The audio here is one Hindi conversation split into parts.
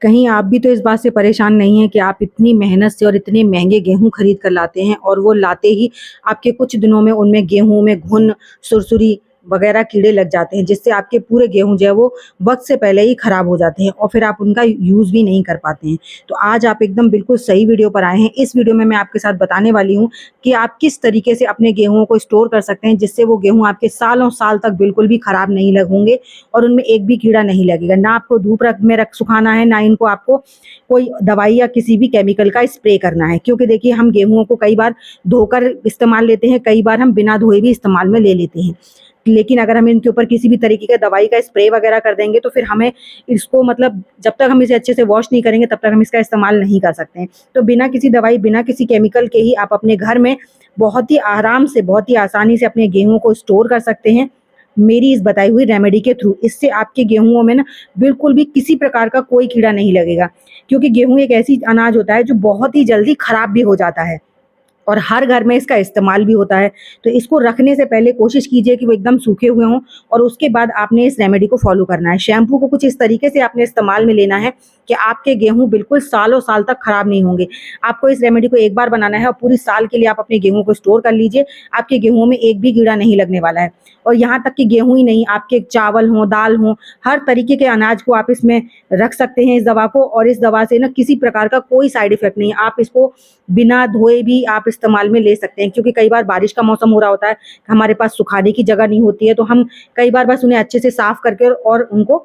कहीं आप भी तो इस बात से परेशान नहीं हैं कि आप इतनी मेहनत से और इतने महँगे गेहूँ खरीद कर लाते हैं और वो लाते ही आपके कुछ दिनों में उनमें गेहूँ में घुन, सुरसुरी वग़ैरह कीड़े लग जाते हैं, जिससे आपके पूरे गेहूँ जो है वो वक़्त से पहले ही ख़राब हो जाते हैं और फिर आप उनका यूज़ भी नहीं कर पाते हैं। तो आज आप एकदम बिल्कुल सही वीडियो पर आए हैं। इस वीडियो में मैं आपके साथ बताने वाली हूँ कि आप किस तरीके से अपने गेहूँ को स्टोर कर सकते हैं, जिससे वो गेहूँ आपके सालों साल तक बिल्कुल भी ख़राब नहीं होंगे और उनमें एक भी कीड़ा नहीं लगेगा। ना आपको धूप में रख सुखाना है, ना इनको आपको कोई दवाई या किसी भी केमिकल का स्प्रे करना है, क्योंकि देखिए हम गेहूँ को कई बार धोकर इस्तेमाल लेते हैं, कई बार हम बिना धोए भी इस्तेमाल में ले लेते हैं। लेकिन अगर हम इनके ऊपर किसी भी तरीके का दवाई का स्प्रे वगैरह कर देंगे तो फिर हमें इसको मतलब जब तक हम इसे अच्छे से वॉश नहीं करेंगे तब तक हम इसका इस्तेमाल नहीं कर सकते हैं। तो बिना किसी दवाई, बिना किसी केमिकल के ही आप अपने घर में बहुत ही आराम से, बहुत ही आसानी से अपने गेहूँ को स्टोर कर सकते हैं, मेरी इस बताई हुई रेमेडी के थ्रू। इससे आपके गेहूँओं में ना बिल्कुल भी किसी प्रकार का कोई कीड़ा नहीं लगेगा, क्योंकि गेहूँ एक ऐसी अनाज होता है जो बहुत ही जल्दी खराब भी हो जाता है और हर घर में इसका इस्तेमाल भी होता है। तो इसको रखने से पहले कोशिश कीजिए कि वो एकदम सूखे हुए हों और उसके बाद आपने इस रेमेडी को फ़ॉलो करना है। शैम्पू को कुछ इस तरीके से आपने इस्तेमाल में लेना है कि आपके गेहूँ बिल्कुल सालों साल तक खराब नहीं होंगे। आपको इस रेमेडी को एक बार बनाना है और पूरी साल के लिए आप अपने गेहूँ को स्टोर कर लीजिए। आपके गेहूँ में एक भी कीड़ा नहीं लगने वाला है। और यहाँ तक कि गेहूँ ही नहीं, आपके चावल हों, दाल हों, हर तरीके के अनाज को आप इसमें रख सकते हैं इस दवा को, और इस दवा से ना किसी प्रकार का कोई साइड इफ़ेक्ट नहीं है। आप इसको बिना धोए भी आप इस्तेमाल में ले सकते हैं, क्योंकि कई बार बारिश का मौसम हो रहा होता है, हमारे पास सुखाने की जगह नहीं होती है, तो हम कई बार बस उन्हें अच्छे से साफ़ करके और उनको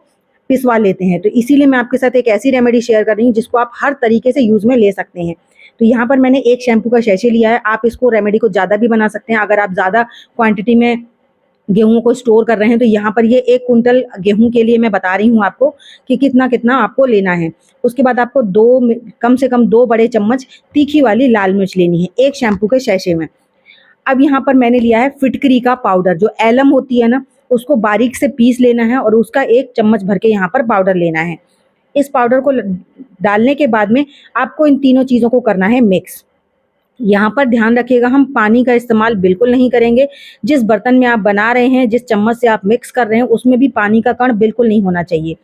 पिसवा लेते हैं। तो इसीलिए मैं आपके साथ एक ऐसी रेमेडी शेयर कर रही हूँ जिसको आप हर तरीके से यूज़ में ले सकते हैं। तो यहाँ पर मैंने एक शैम्पू का सैशे लिया है, आप इसको रेमेडी को ज़्यादा भी बना सकते हैं। अगर आप ज़्यादा क्वांटिटी में गेहूँ को स्टोर कर रहे हैं तो यहाँ पर ये 1 कुंटल गेहूँ के लिए मैं बता रही हूँ आपको कि कितना-कितना आपको लेना है। उसके बाद आपको 2 कम से कम 2 बड़े चम्मच तीखी वाली लाल मिर्च लेनी है, एक शैम्पू के सैशे में। अब यहाँ पर मैंने लिया है फिटकरी का पाउडर, जो एलम होती है ना, उसको बारीक से पीस लेना है और उसका 1 चम्मच भर के यहाँ पर पाउडर लेना है। इस पाउडर को ल डालने के बाद में आपको इन तीनों चीज़ों को करना है मिक्स। यहाँ पर ध्यान रखिएगा, हम पानी का इस्तेमाल बिल्कुल नहीं करेंगे। जिस बर्तन में आप बना रहे हैं, जिस चम्मच से आप मिक्स कर रहे हैं, उसमें भी पानी का कण बिल्कुल नहीं होना चाहिए।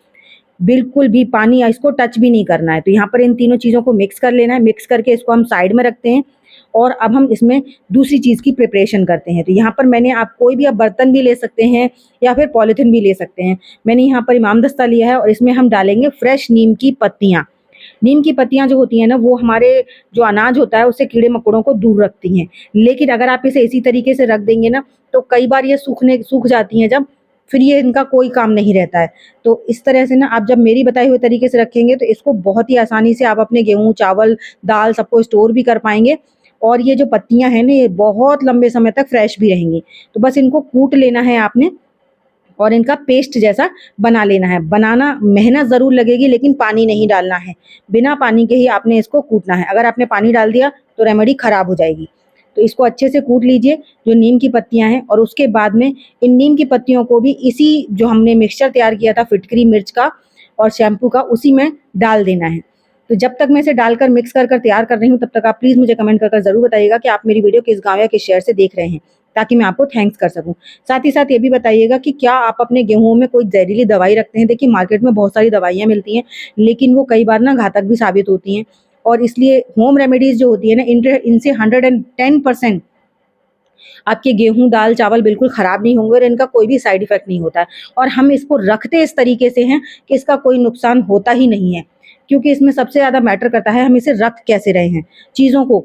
बिल्कुल भी पानी इसको टच भी नहीं करना है। तो यहाँ पर इन तीनों चीज़ों को मिक्स कर लेना है। मिक्स करके इसको हम साइड में रखते हैं और अब हम इसमें दूसरी चीज़ की प्रिपरेशन करते हैं। तो यहाँ पर मैंने, आप कोई भी आप बर्तन भी ले सकते हैं या फिर पॉलीथिन भी ले सकते हैं। मैंने यहाँ पर इमामदस्ता लिया है और इसमें हम डालेंगे फ्रेश नीम की पत्तियाँ। नीम की पत्तियाँ जो होती हैं ना, वो हमारे जो अनाज होता है उससे कीड़े-मकोड़ों को दूर रखती हैं। लेकिन अगर आप इसे इसी तरीके से रख देंगे ना, तो कई बार ये सूख जाती हैं जब, फिर ये इनका कोई काम नहीं रहता है। तो इस तरह से ना आप जब मेरी बताए हुए तरीके से रखेंगे तो इसको बहुत ही आसानी से आप अपने गेहूँ, चावल, दाल सबको स्टोर भी कर पाएँगे और ये जो पत्तियाँ हैं ना, ये बहुत लंबे समय तक फ्रेश भी रहेंगी। तो बस इनको कूट लेना है आपने और इनका पेस्ट जैसा बना लेना है। बनाना मेहनत ज़रूर लगेगी, लेकिन पानी नहीं डालना है। बिना पानी के ही आपने इसको कूटना है। अगर आपने पानी डाल दिया तो रेमेडी ख़राब हो जाएगी। तो इसको अच्छे से कूट लीजिए, जो नीम की पत्तियाँ हैं, और उसके बाद में इन नीम की पत्तियों को भी इसी जो हमने मिक्सचर तैयार किया था फिटकरी मिर्च का और शैम्पू का, उसी में डाल देना है। तो जब तक मैं इसे डालकर मिक्स कर तैयार कर रही हूँ, तब तक आप प्लीज़ मुझे कमेंट कर ज़रूर बताइएगा कि आप मेरी वीडियो किस गाँव या किस शहर से देख रहे हैं, ताकि मैं आपको थैंक्स कर सकूँ। साथ ही साथ ये भी बताइएगा कि क्या आप अपने गेहूँ में कोई ज़हरीली दवाई रखते हैं? देखिए मार्केट में बहुत सारी दवाइयाँ मिलती हैं, लेकिन वो कई बार ना घातक भी साबित होती हैं, और इसलिए होम रेमेडीज़ जो होती है ना, इनसे 110% आपके गेहूँ, दाल, चावल बिल्कुल ख़राब नहीं होंगे और इनका कोई भी साइड इफ़ेक्ट नहीं होता है। और हम इसको रखते इस तरीके से हैं कि इसका कोई नुकसान होता ही नहीं है, क्योंकि इसमें सबसे ज़्यादा मैटर करता है हम इसे रख कैसे रहे हैं चीज़ों को,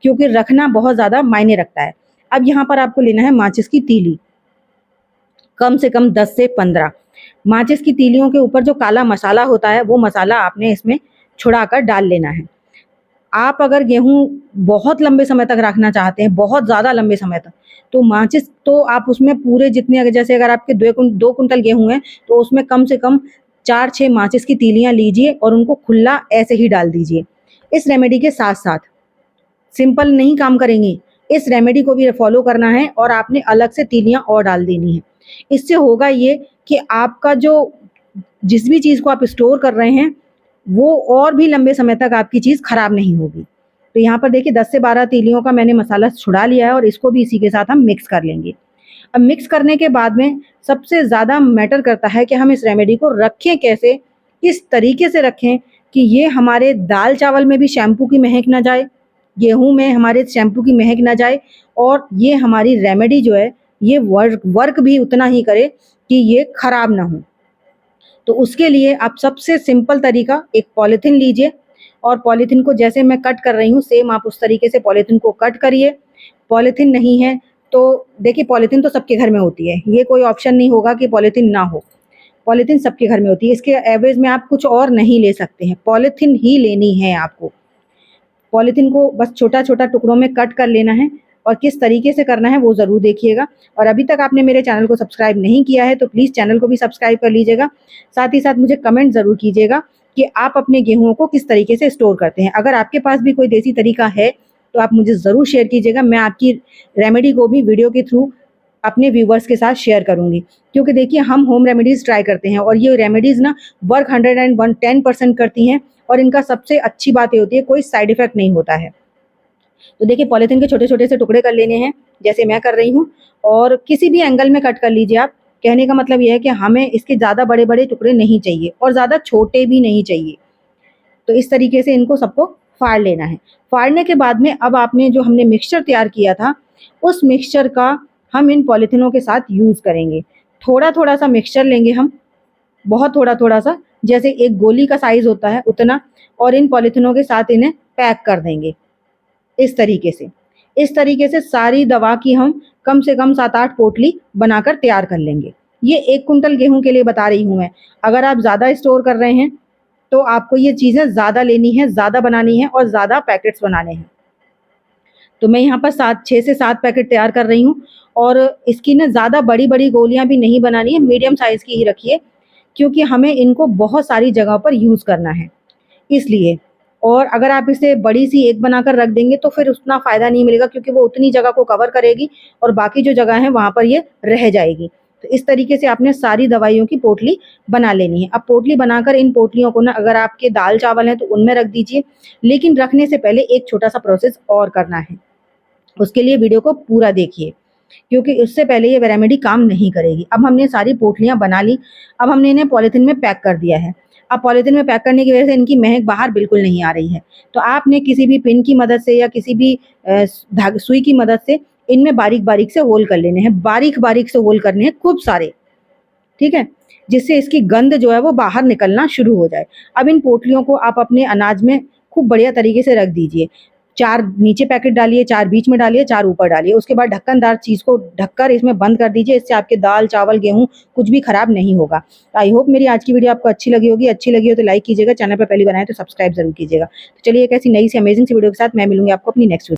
क्योंकि रखना बहुत ज़्यादा मायने रखता है। अब यहाँ पर आपको लेना है माचिस की तीली, कम से कम 10 से 15। माचिस की तीलियों के ऊपर जो काला मसाला होता है, वो मसाला आपने इसमें छुड़ाकर डाल लेना है। आप अगर गेहूँ बहुत लंबे समय तक रखना चाहते हैं, बहुत ज़्यादा लंबे समय तक, तो माचिस तो आप उसमें पूरे जितने, अगर जैसे अगर आपके 2 कुंटल गेहूँ हैं, तो उसमें कम से कम 4-6 माचिस की तीलियाँ लीजिए और उनको खुला ऐसे ही डाल दीजिए। इस रेमेडी के साथ-साथ सिंपल नहीं काम करेंगी, इस रेमेडी को भी फॉलो करना है और आपने अलग से तीलियाँ और डाल देनी है। इससे होगा ये कि आपका जो जिस भी चीज़ को आप स्टोर कर रहे हैं, वो और भी लंबे समय तक आपकी चीज़ खराब नहीं होगी। तो यहाँ पर देखिए 10 से 12 तीलियों का मैंने मसाला छुड़ा लिया है और इसको भी इसी के साथ हम मिक्स कर लेंगे। अब मिक्स करने के बाद में सबसे ज़्यादा मैटर करता है कि हम इस रेमेडी को रखें कैसे, किस तरीके से रखें कि ये हमारे दाल चावल में भी शैम्पू की महक ना जाए, गेहूँ में हमारे शैम्पू की महक ना जाए, और ये हमारी रेमेडी जो है ये वर्क भी उतना ही करे कि ये खराब ना हो। तो उसके लिए आप सबसे सिंपल तरीका, एक पॉलीथीन लीजिए और पॉलीथीन को जैसे मैं कट कर रही हूँ सेम आप उस तरीके से पॉलीथीन को कट करिए। पॉलीथीन नहीं है तो देखिए, पॉलीथीन तो सबके घर में होती है, ये कोई ऑप्शन नहीं होगा कि पॉलीथीन ना हो। पॉलीथीन सबके घर में होती है, इसके एवरेज में आप कुछ और नहीं ले सकते हैं, पॉलीथीन ही लेनी है आपको। पॉलीथीन को बस छोटा-छोटा टुकड़ों में कट कर लेना है, और किस तरीके से करना है वो ज़रूर देखिएगा। और अभी तक आपने मेरे चैनल को सब्सक्राइब नहीं किया है तो प्लीज़ चैनल को भी सब्सक्राइब कर लीजिएगा। साथ ही साथ मुझे कमेंट ज़रूर कीजिएगा कि आप अपने गेहूँ को किस तरीके से स्टोर करते हैं। अगर आपके पास भी कोई देसी तरीका है तो आप मुझे ज़रूर शेयर कीजिएगा। मैं आपकी रेमेडी को भी वीडियो के थ्रू अपने व्यूवर्स के साथ शेयर करूँगी, क्योंकि देखिए हम होम रेमेडीज़ ट्राई करते हैं और ये रेमेडीज़ ना वर्क 110% करती हैं, और इनका सबसे अच्छी बात ये होती है कोई साइड इफ़ेक्ट नहीं होता है। तो देखिए, पॉलीथीन के छोटे-छोटे से टुकड़े कर लेने हैं, जैसे मैं कर रही हूँ, और किसी भी एंगल में कट कर लीजिए आप। कहने का मतलब ये है कि हमें इसके ज़्यादा बड़े-बड़े टुकड़े नहीं चाहिए और ज़्यादा छोटे भी नहीं चाहिए। तो इस तरीके से इनको सबको फाड़ लेना है। फाड़ने के बाद में अब आपने जो हमने मिक्सचर तैयार किया था, उस मिक्सचर का हम इन पॉलीथिनों के साथ यूज़ करेंगे। थोड़ा-थोड़ा सा मिक्सचर लेंगे हम, बहुत थोड़ा-थोड़ा सा, जैसे एक गोली का साइज़ होता है उतना, और इन पॉलीथिनों के साथ इन्हें पैक कर देंगे इस तरीके से। इस तरीके से सारी दवा की हम कम से कम 7-8 पोटली बनाकर तैयार कर लेंगे। ये 1 कुंटल गेहूँ के लिए बता रही हूँ मैं। अगर आप ज़्यादा स्टोर कर रहे हैं तो आपको ये चीज़ें ज़्यादा लेनी है, ज़्यादा बनानी है और ज़्यादा पैकेट्स बनाने हैं। तो मैं यहाँ पर 6 से 7 पैकेट तैयार कर रही हूँ, और इसकी ना ज़्यादा बड़ी-बड़ी गोलियाँ भी नहीं बनानी है, मीडियम साइज़ की ही रखिए, क्योंकि हमें इनको बहुत सारी जगहों पर यूज़ करना है, इसलिए। और अगर आप इसे बड़ी-सी एक बनाकर रख देंगे तो फिर उतना फ़ायदा नहीं मिलेगा, क्योंकि वो उतनी जगह को कवर करेगी और बाकी जो जगह है वहाँ पर ये रह जाएगी। तो इस तरीके से आपने सारी दवाइयों की पोटली बना लेनी है। अब पोटली बनाकर इन पोटलियों को ना, अगर आपके दाल-चावल हैं तो उनमें रख दीजिए, लेकिन रखने से पहले एक छोटा-सा प्रोसेस और करना है। उसके लिए वीडियो को पूरा देखिए, क्योंकि उससे पहले ये रेमेडी काम नहीं करेगी। अब हमने सारी पोटलियाँ बना ली, अब हमने इन्हें पॉलीथीन में पैक कर दिया है। अब पॉलीथीन में पैक करने की वजह से इनकी महक बाहर बिल्कुल नहीं आ रही है। तो आपने किसी भी पिन की मदद से या किसी भी सुई की मदद से इनमें बारीक-बारीक से होल कर लेने हैं। बारीक-बारीक से होल करने हैं, खूब सारे, ठीक है? जिससे इसकी गंध जो है वो बाहर निकलना शुरू हो जाए। अब इन पोटलियों को आप अपने अनाज में खूब बढ़िया तरीके से रख दीजिए। 4 नीचे पैकेट डालिए, 4 बीच में डालिए, 4 ऊपर डालिए। उसके बाद ढक्कनदार चीज़ को ढककर इसमें बंद कर दीजिए। इससे आपके दाल, चावल, गेहूँ कुछ भी खराब नहीं होगा। आई होप मेरी आज की वीडियो आपको अच्छी लगी होगी। अच्छी लगी हो तो लाइक कीजिएगा, चैनल पर पहली बार आए तो सब्सक्राइब ज़रूर कीजिएगा। तो चलिए, एक ऐसी नई सी अमेजिंग सी वीडियो के साथ मैं मिलूँगी आपको अपनी नेक्स्ट वीडियो।